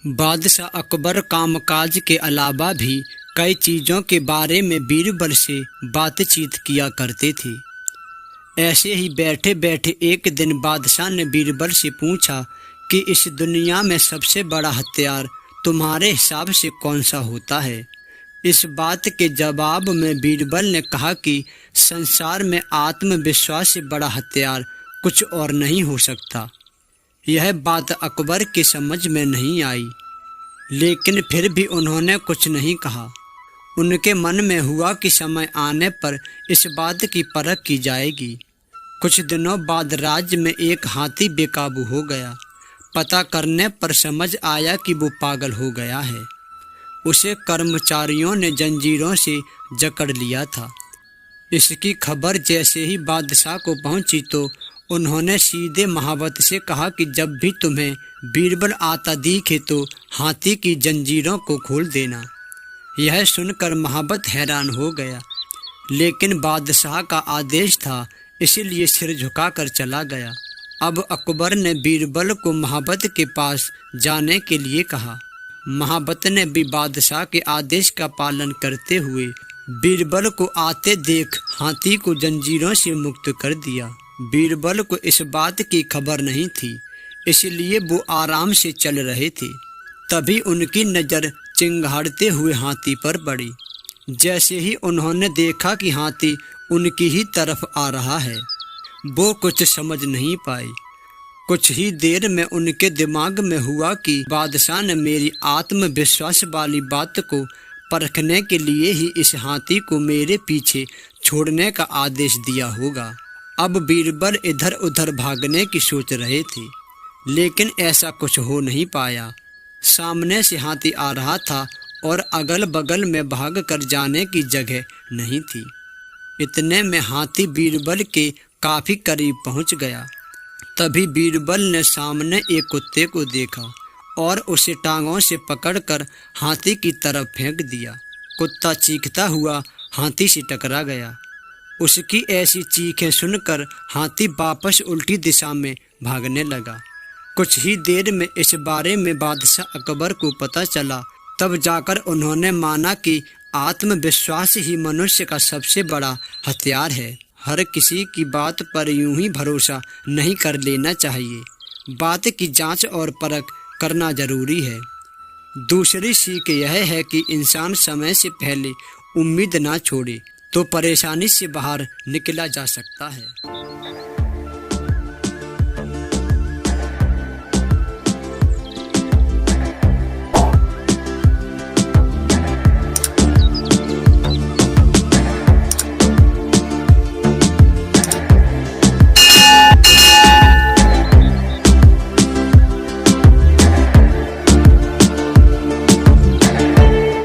बादशाह अकबर कामकाज के अलावा भी कई चीज़ों के बारे में बीरबल से बातचीत किया करते थे। ऐसे ही बैठे बैठे एक दिन बादशाह ने बीरबल से पूछा कि इस दुनिया में सबसे बड़ा हथियार तुम्हारे हिसाब से कौन सा होता है। इस बात के जवाब में बीरबल ने कहा कि संसार में आत्मविश्वास से बड़ा हथियार कुछ और नहीं हो सकता। यह बात अकबर की समझ में नहीं आई, लेकिन फिर भी उन्होंने कुछ नहीं कहा। उनके मन में हुआ कि समय आने पर इस बात की परख की जाएगी। कुछ दिनों बाद राज्य में एक हाथी बेकाबू हो गया। पता करने पर समझ आया कि वो पागल हो गया है। उसे कर्मचारियों ने जंजीरों से जकड़ लिया था। इसकी खबर जैसे ही बादशाह को पहुंची तो उन्होंने सीधे महाबत से कहा कि जब भी तुम्हें बीरबल आता दिखे तो हाथी की जंजीरों को खोल देना। यह सुनकर महाबत हैरान हो गया, लेकिन बादशाह का आदेश था, इसलिए सिर झुकाकर चला गया। अब अकबर ने बीरबल को महाबत के पास जाने के लिए कहा। महाबत ने भी बादशाह के आदेश का पालन करते हुए बीरबल को आते देख हाथी को जंजीरों से मुक्त कर दिया। बीरबल को इस बात की खबर नहीं थी, इसलिए वो आराम से चल रहे थे। तभी उनकी नज़र चिंगाड़ते हुए हाथी पर पड़ी। जैसे ही उन्होंने देखा कि हाथी उनकी ही तरफ आ रहा है, वो कुछ समझ नहीं पाए। कुछ ही देर में उनके दिमाग में हुआ कि बादशाह ने मेरी आत्मविश्वास वाली बात को परखने के लिए ही इस हाथी को मेरे पीछे छोड़ने का आदेश दिया होगा। अब बीरबल इधर उधर भागने की सोच रहे थे, लेकिन ऐसा कुछ हो नहीं पाया। सामने से हाथी आ रहा था और अगल बगल में भाग कर जाने की जगह नहीं थी। इतने में हाथी बीरबल के काफी करीब पहुंच गया। तभी बीरबल ने सामने एक कुत्ते को देखा और उसे टांगों से पकड़कर हाथी की तरफ फेंक दिया। कुत्ता चीखता हुआ हाथी से टकरा गया। उसकी ऐसी चीखें सुनकर हाथी वापस उल्टी दिशा में भागने लगा। कुछ ही देर में इस बारे में बादशाह अकबर को पता चला। तब जाकर उन्होंने माना कि आत्मविश्वास ही मनुष्य का सबसे बड़ा हथियार है। हर किसी की बात पर यूं ही भरोसा नहीं कर लेना चाहिए। बात की जांच और परख करना जरूरी है। दूसरी सीख यह है कि इंसान समय से पहले उम्मीद ना छोड़े तो परेशानी से बाहर निकला जा सकता है।